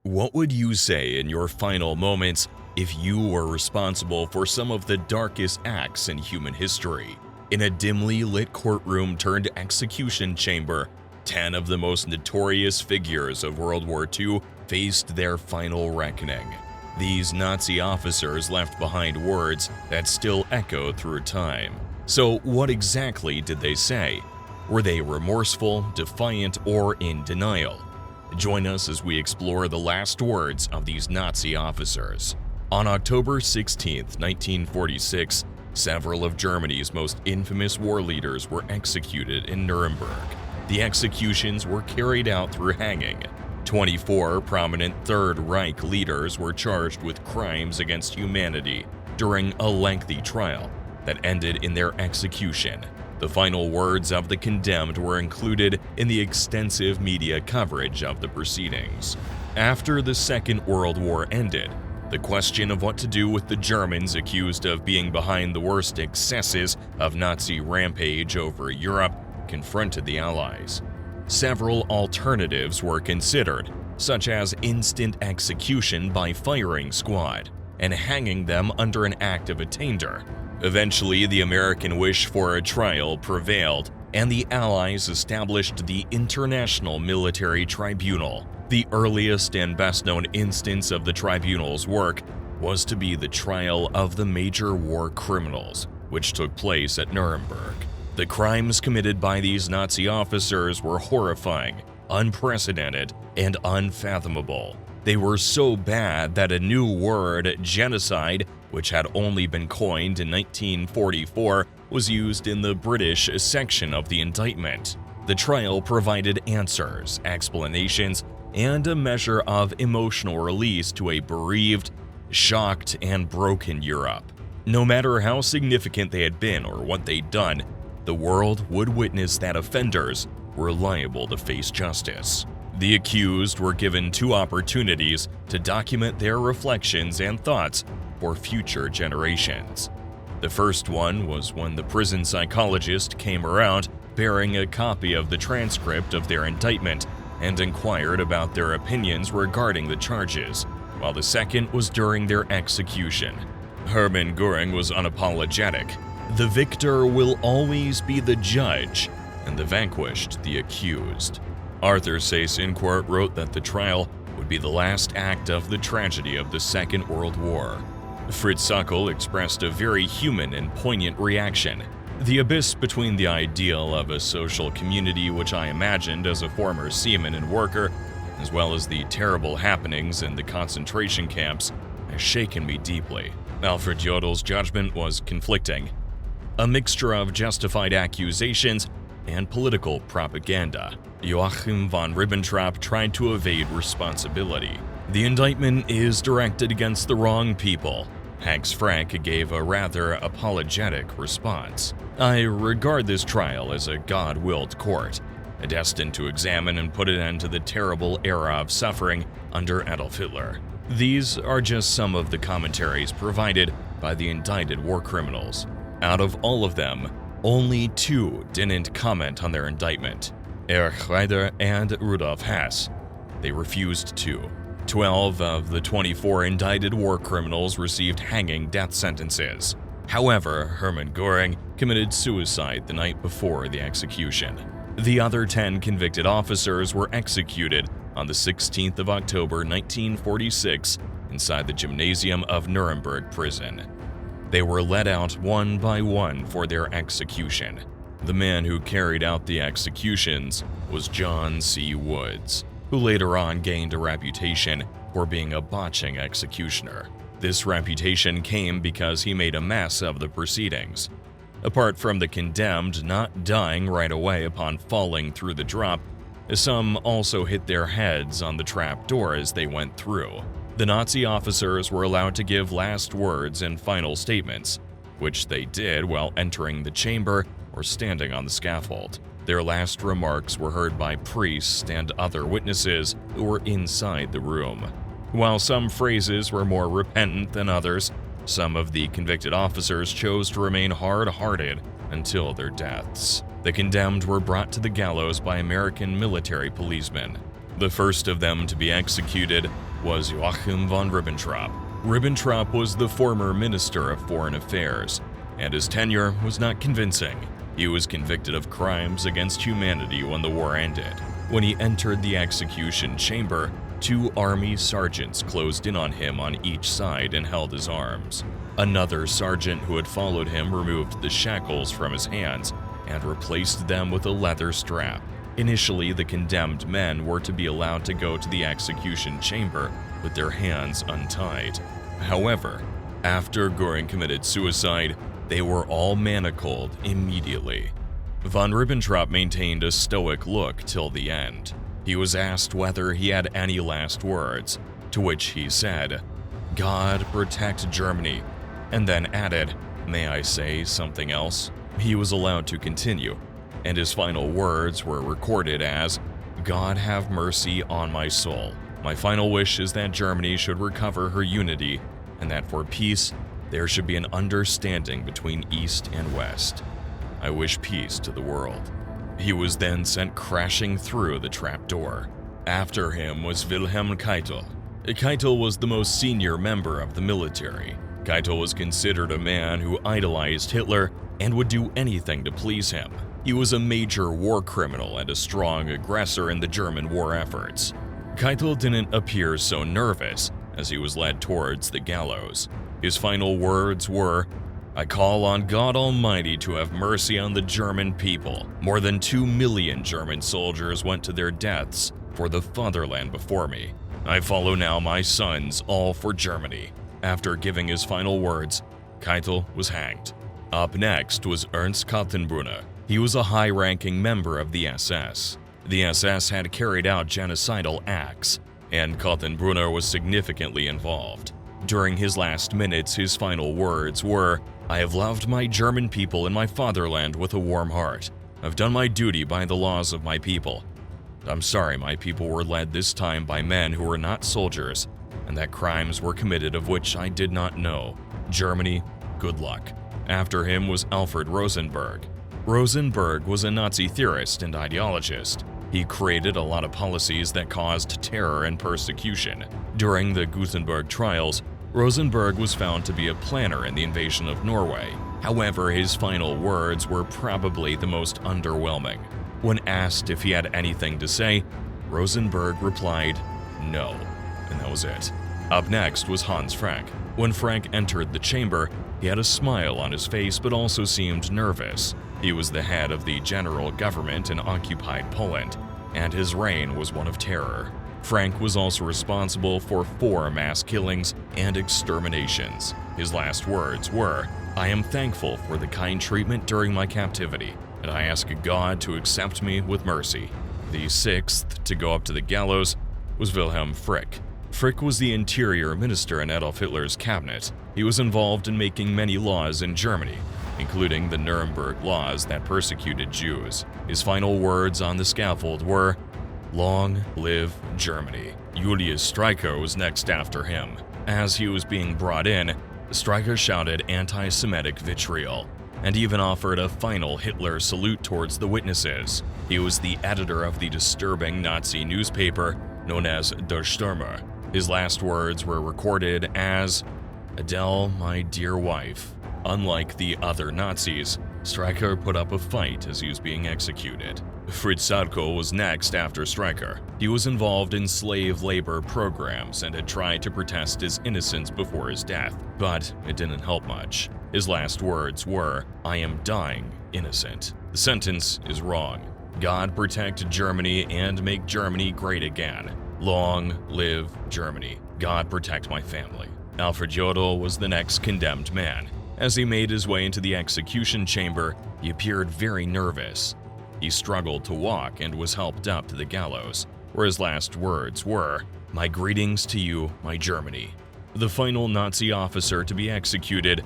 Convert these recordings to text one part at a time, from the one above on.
What would you say in your final moments if you were responsible for some of the darkest acts in human history? In a dimly lit courtroom turned execution chamber, 10 of the most notorious figures of World War II faced their final reckoning. These Nazi officers left behind words that still echo through time. So what exactly did they say? Were they remorseful, defiant, or in denial? Join us as we explore the last words of these Nazi officers. On October 16, 1946, several of Germany's most infamous war leaders were executed in Nuremberg. The executions were carried out through hanging. 24 prominent Third Reich leaders were charged with crimes against humanity during a lengthy trial that ended in their execution. The final words of the condemned were included in the extensive media coverage of the proceedings. After the Second World War ended, the question of what to do with the Germans accused of being behind the worst excesses of Nazi rampage over Europe confronted the Allies. Several alternatives were considered, such as instant execution by firing squad and hanging them under an act of attainder. Eventually, the American wish for a trial prevailed, and the Allies established the International Military Tribunal. The earliest and best-known instance of the tribunal's work was to be the trial of the major war criminals, which took place at Nuremberg. The crimes committed by these Nazi officers were horrifying, unprecedented, and unfathomable. They were so bad that a new word, genocide, which had only been coined in 1944, was used in the British section of the indictment. The trial provided answers, explanations, and a measure of emotional release to a bereaved, shocked, and broken Europe. No matter how significant they had been or what they'd done, the world would witness that offenders were liable to face justice. The accused were given 2 opportunities to document their reflections and thoughts for future generations. The first one was when the prison psychologist came around bearing a copy of the transcript of their indictment and inquired about their opinions regarding the charges, while the second was during their execution. Hermann Göring was unapologetic. The victor will always be the judge, and the vanquished the accused. Arthur Sayce in court wrote that the trial would be the last act of the tragedy of the Second World War. Fritz Sackel expressed a very human and poignant reaction. The abyss between the ideal of a social community which I imagined as a former seaman and worker, as well as the terrible happenings in the concentration camps, has shaken me deeply. Alfred Jodel's judgment was conflicting. A mixture of justified accusations and political propaganda. Joachim von Ribbentrop tried to evade responsibility. The indictment is directed against the wrong people. Hans Frank gave a rather apologetic response. I regard this trial as a God-willed court, destined to examine and put an end to the terrible era of suffering under Adolf Hitler. These are just some of the commentaries provided by the indicted war criminals. Out of all of them, only 2 didn't comment on their indictment, Erich Reider and Rudolf Hess. They refused to. 12 of the 24 indicted war criminals received hanging death sentences. However, Hermann Göring committed suicide the night before the execution. The other 10 convicted officers were executed on the 16th of October 1946 inside the gymnasium of Nuremberg prison. They were led out one by one for their execution. The man who carried out the executions was John C. Woods, who later on gained a reputation for being a botching executioner. This reputation came because he made a mess of the proceedings. Apart from the condemned not dying right away upon falling through the drop, some also hit their heads on the trap door as they went through. The Nazi officers were allowed to give last words and final statements, which they did while entering the chamber or standing on the scaffold. Their last remarks were heard by priests and other witnesses who were inside the room. While some phrases were more repentant than others, some of the convicted officers chose to remain hard-hearted until their deaths. The condemned were brought to the gallows by American military policemen. The first of them to be executed was Joachim von Ribbentrop. Ribbentrop was the former Minister of Foreign Affairs, and his tenure was not convincing. He was convicted of crimes against humanity when the war ended. When he entered the execution chamber, 2 army sergeants closed in on him on each side and held his arms. Another sergeant who had followed him removed the shackles from his hands and replaced them with a leather strap. Initially, the condemned men were to be allowed to go to the execution chamber with their hands untied. However, after Göring committed suicide, they were all manacled immediately. Von Ribbentrop maintained a stoic look till the end. He was asked whether he had any last words, to which he said, "God protect Germany," and then added, "May I say something else?" He was allowed to continue, and his final words were recorded as, "God have mercy on my soul. My final wish is that Germany should recover her unity, and that for peace, there should be an understanding between East and West. I wish peace to the world." He was then sent crashing through the trapdoor. After him was Wilhelm Keitel. Keitel was the most senior member of the military. Keitel was considered a man who idolized Hitler and would do anything to please him. He was a major war criminal and a strong aggressor in the German war efforts. Keitel didn't appear so nervous as he was led towards the gallows. His final words were, "I call on God Almighty to have mercy on the German people. More than 2 million German soldiers went to their deaths for the fatherland before me. I follow now my sons, all for Germany." After giving his final words, Keitel was hanged. Up next was Ernst Kaltenbrunner. He was a high-ranking member of the SS. The SS had carried out genocidal acts, and Kaltenbrunner was significantly involved. During his last minutes, his final words were, "I have loved my German people and my fatherland with a warm heart. I've done my duty by the laws of my people. I'm sorry my people were led this time by men who were not soldiers, and that crimes were committed of which I did not know. Germany, good luck." After him was Alfred Rosenberg. Rosenberg was a Nazi theorist and ideologist. He created a lot of policies that caused terror and persecution. During the Gutenberg trials, Rosenberg was found to be a planner in the invasion of Norway. However, his final words were probably the most underwhelming. When asked if he had anything to say, Rosenberg replied, "No," and that was it. Up next was Hans Frank. When Frank entered the chamber, he had a smile on his face but also seemed nervous. He was the head of the general government in occupied Poland, and his reign was one of terror. Frank was also responsible for 4 mass killings and exterminations. His last words were, "I am thankful for the kind treatment during my captivity, and I ask God to accept me with mercy." The 6th to go up to the gallows was Wilhelm Frick. Frick was the interior minister in Adolf Hitler's cabinet. He was involved in making many laws in Germany, including the Nuremberg laws that persecuted Jews. His final words on the scaffold were, "Long live Germany." Julius Streicher was next after him. As he was being brought in, Streicher shouted anti-Semitic vitriol and even offered a final Hitler salute towards the witnesses. He was the editor of the disturbing Nazi newspaper known as Der Stürmer. His last words were recorded as, "Adele, my dear wife." Unlike the other Nazis, Streicher put up a fight as he was being executed. Fritz Sadko was next after Streicher. He was involved in slave labor programs and had tried to protest his innocence before his death, but it didn't help much. His last words were, "I am dying innocent." The sentence is wrong. God protect Germany and make Germany great again. Long live Germany. God protect my family. Alfred Jodl was the next condemned man. As he made his way into the execution chamber, he appeared very nervous. He struggled to walk and was helped up to the gallows, where his last words were, "My greetings to you, my Germany." The final Nazi officer to be executed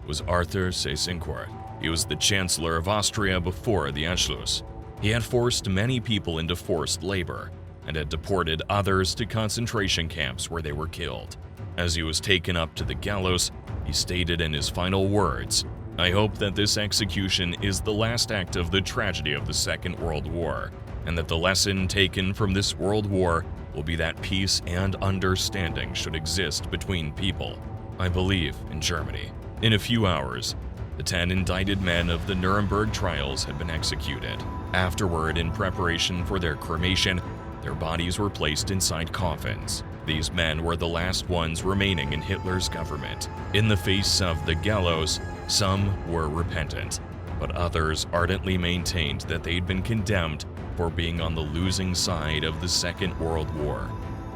was Arthur Seyss-Inquart. He was the Chancellor of Austria before the Anschluss. He had forced many people into forced labor and had deported others to concentration camps where they were killed. As he was taken up to the gallows, he stated in his final words, "I hope that this execution is the last act of the tragedy of the Second World War, and that the lesson taken from this world war will be that peace and understanding should exist between people. I believe in Germany. In a few hours, the 10 indicted men of the Nuremberg trials had been executed. Afterward, in preparation for their cremation, their bodies were placed inside coffins. These men were the last ones remaining in Hitler's government. In the face of the gallows, some were repentant, but others ardently maintained that they'd been condemned for being on the losing side of the Second World War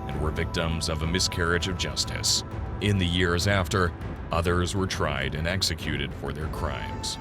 and were victims of a miscarriage of justice. In the years after, others were tried and executed for their crimes.